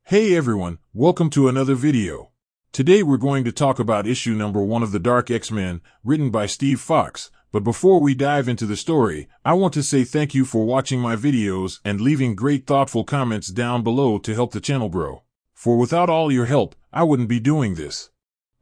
Hey everyone, welcome to another video. Today we're going to talk about issue number 1 of the Dark X-Men, written by Steve Fox. But before we dive into the story, I want to say thank you for watching my videos and leaving great thoughtful comments down below to help the channel grow. For without all your help, I wouldn't be doing this.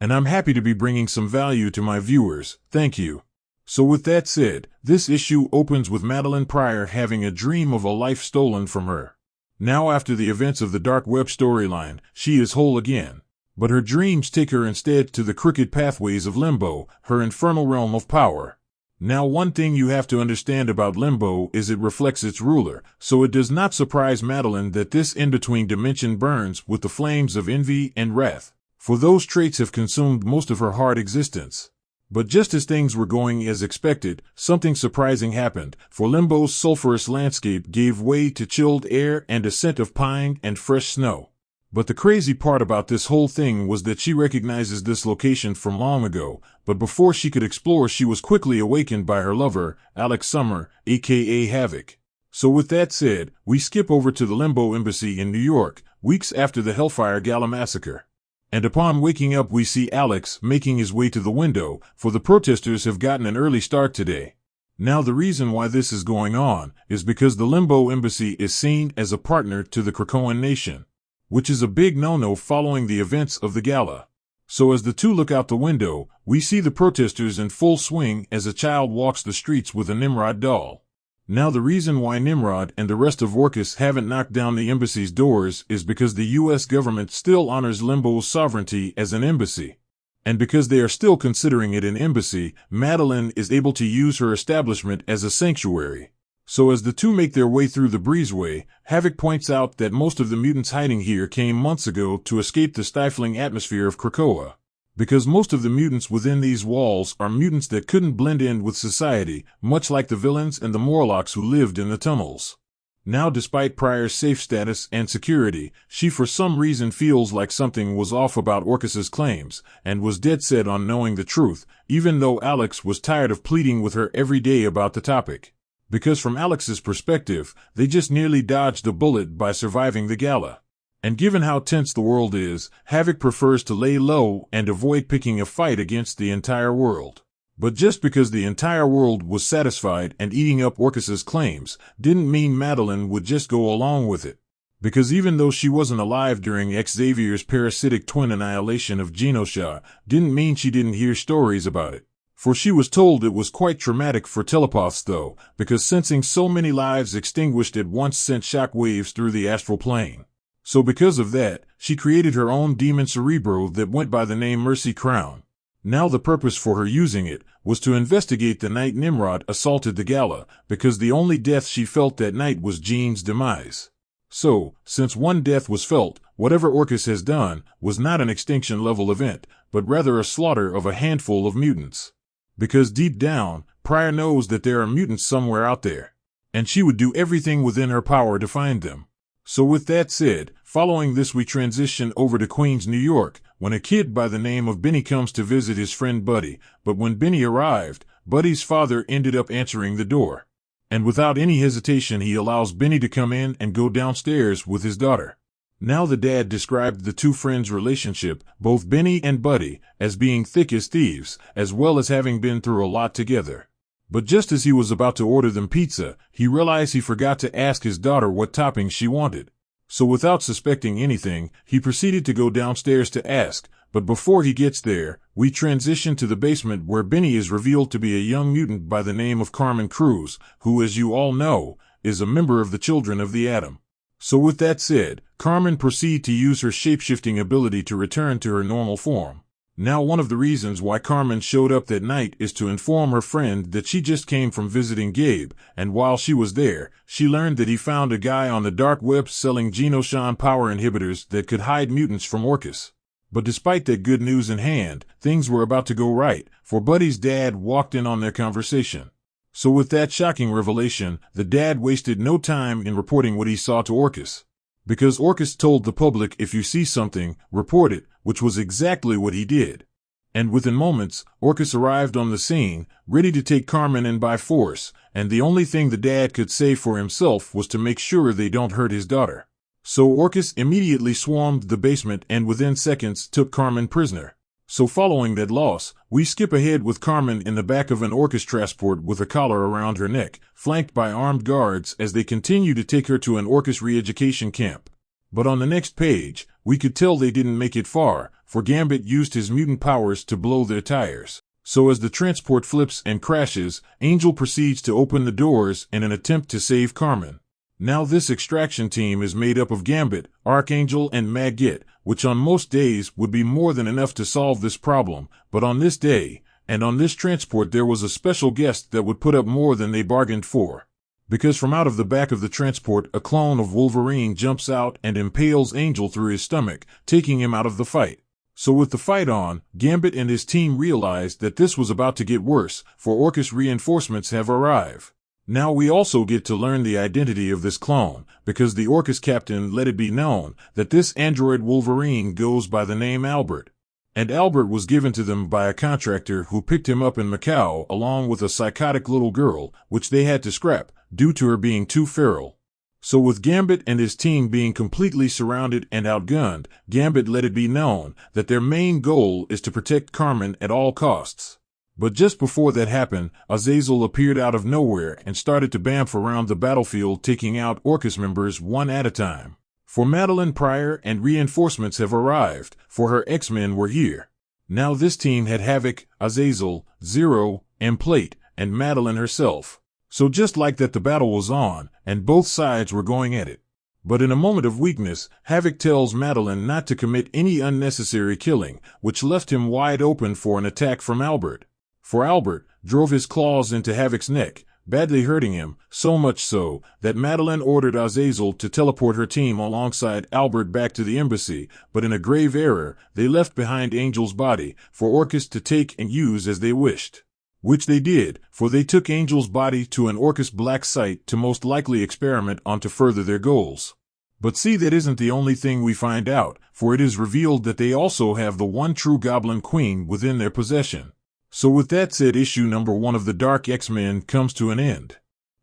And I'm happy to be bringing some value to my viewers, thank you. So with that said, this issue opens with Madelyne Pryor having a dream of a life stolen from her. Now after the events of the Dark Web storyline, she is whole again. But her dreams take her instead to the crooked pathways of Limbo, her infernal realm of power. Now one thing you have to understand about Limbo is it reflects its ruler, so it does not surprise Madelyne that this in-between dimension burns with the flames of envy and wrath, for those traits have consumed most of her hard existence. But just as things were going as expected, something surprising happened, for Limbo's sulphurous landscape gave way to chilled air and a scent of pine and fresh snow. But the crazy part about this whole thing was that she recognizes this location from long ago, but before she could explore she was quickly awakened by her lover, Alex Summer, aka HAVOK. So with that said, we skip over to the Limbo Embassy in New York, weeks after the Hellfire Gala massacre. And upon waking up we see Alex making his way to the window, for the protesters have gotten an early start today. Now the reason why this is going on is because the Limbo Embassy is seen as a partner to the Krakoan nation, which is a big no-no following the events of the gala. So as the two look out the window, we see the protesters in full swing as a child walks the streets with a Nimrod doll. Now the reason why Nimrod and the rest of Orchis haven't knocked down the embassy's doors is because the US government still honors Limbo's sovereignty as an embassy. And because they are still considering it an embassy, Madelyne is able to use her establishment as a sanctuary. So as the two make their way through the breezeway, HAVOK points out that most of the mutants hiding here came months ago to escape the stifling atmosphere of Krakoa. Because most of the mutants within these walls are mutants that couldn't blend in with society, much like the villains and the Morlocks who lived in the tunnels. Now despite Pryor's safe status and security, she for some reason feels like something was off about Orcus's claims, and was dead set on knowing the truth, even though Alex was tired of pleading with her every day about the topic. Because from Alex's perspective, they just nearly dodged a bullet by surviving the gala. And given how tense the world is, HAVOK prefers to lay low and avoid picking a fight against the entire world. But just because the entire world was satisfied and eating up Orcus's claims, didn't mean Madelyne would just go along with it. Because even though she wasn't alive during Xavier's parasitic twin annihilation of Genosha, didn't mean she didn't hear stories about it. For she was told it was quite traumatic for telepaths though, because sensing so many lives extinguished at once sent shock waves through the astral plane. So because of that, she created her own demon cerebro that went by the name Mercy Crown. Now the purpose for her using it was to investigate the night Nimrod assaulted the gala, because the only death she felt that night was Jean's demise. So, since one death was felt, whatever Orcus has done was not an extinction-level event, but rather a slaughter of a handful of mutants. Because deep down, Pryor knows that there are mutants somewhere out there, and she would do everything within her power to find them. So with that said, following this we transition over to Queens, New York, when a kid by the name of Benny comes to visit his friend Buddy, but when Benny arrived, Buddy's father ended up answering the door. And without any hesitation he allows Benny to come in and go downstairs with his daughter. Now the dad described the two friends' relationship, both Benny and Buddy, as being thick as thieves, as well as having been through a lot together. But just as he was about to order them pizza, he realized he forgot to ask his daughter what toppings she wanted. So without suspecting anything, he proceeded to go downstairs to ask, but before he gets there, we transition to the basement where Benny is revealed to be a young mutant by the name of Carmen Cruz, who as you all know, is a member of the Children of the Atom. So with that said, Carmen proceeds to use her shape-shifting ability to return to her normal form. Now one of the reasons why Carmen showed up that night is to inform her friend that she just came from visiting Gabe, and while she was there, she learned that he found a guy on the dark web selling Genosha power inhibitors that could hide mutants from Orcus. But despite that good news in hand, things were about to go right, for Buddy's dad walked in on their conversation. So with that shocking revelation, the dad wasted no time in reporting what he saw to Orcus. Because Orcus told the public if you see something, report it, which was exactly what he did. And within moments, Orcus arrived on the scene, ready to take Carmen in by force, and the only thing the dad could say for himself was to make sure they don't hurt his daughter. So Orcus immediately swarmed the basement and within seconds took Carmen prisoner. So following that loss, we skip ahead with Carmen in the back of an Orcus transport with a collar around her neck, flanked by armed guards as they continue to take her to an Orcus re-education camp. But on the next page, we could tell they didn't make it far, for Gambit used his mutant powers to blow their tires. So as the transport flips and crashes, Angel proceeds to open the doors in an attempt to save Carmen. Now this extraction team is made up of Gambit, Archangel, and Maggot, which on most days would be more than enough to solve this problem, but on this day, and on this transport there was a special guest that would put up more than they bargained for. Because from out of the back of the transport a clone of Wolverine jumps out and impales Angel through his stomach, taking him out of the fight. So with the fight on, Gambit and his team realized that this was about to get worse, for Orcus reinforcements have arrived. Now we also get to learn the identity of this clone, because the Orcus captain let it be known that this android Wolverine goes by the name Albert. And Albert was given to them by a contractor who picked him up in Macau along with a psychotic little girl, which they had to scrap, due to her being too feral. So with Gambit and his team being completely surrounded and outgunned, Gambit let it be known that their main goal is to protect Carmen at all costs. But just before that happened, Azazel appeared out of nowhere and started to bamf around the battlefield, taking out Orcus members one at a time. For Madelyne Pryor and reinforcements have arrived, for her X-Men were here. Now this team had HAVOK, Azazel, Zero, M-Plate, and Madelyne herself. So just like that the battle was on, and both sides were going at it. But in a moment of weakness, HAVOK tells Madelyne not to commit any unnecessary killing, which left him wide open for an attack from Albert. For Albert drove his claws into HAVOK's neck, badly hurting him, so much so that Madelyne ordered Azazel to teleport her team alongside Albert back to the embassy, but in a grave error, they left behind Angel's body for Orcus to take and use as they wished. Which they did, for they took Angel's body to an Orcus black site to most likely experiment on to further their goals. But see, that isn't the only thing we find out, for it is revealed that they also have the one true Goblin Queen within their possession. So with that said, issue number 1 of the Dark X-Men comes to an end.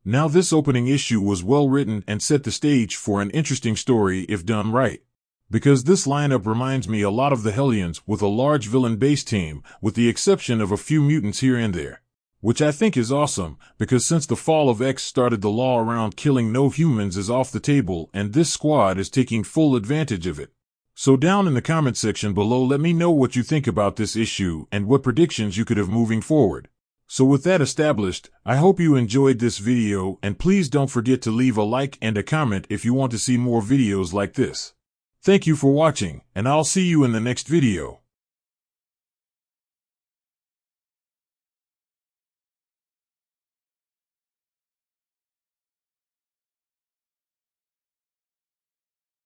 Now this opening issue was well written and set the stage for an interesting story if done right. Because this lineup reminds me a lot of the Hellions with a large villain base team, with the exception of a few mutants here and there. Which I think is awesome, because since the fall of X started, the law around killing no humans is off the table and this squad is taking full advantage of it. So down in the comment section below let me know what you think about this issue and what predictions you could have moving forward. So with that established, I hope you enjoyed this video and please don't forget to leave a like and a comment if you want to see more videos like this. Thank you for watching, and I'll see you in the next video.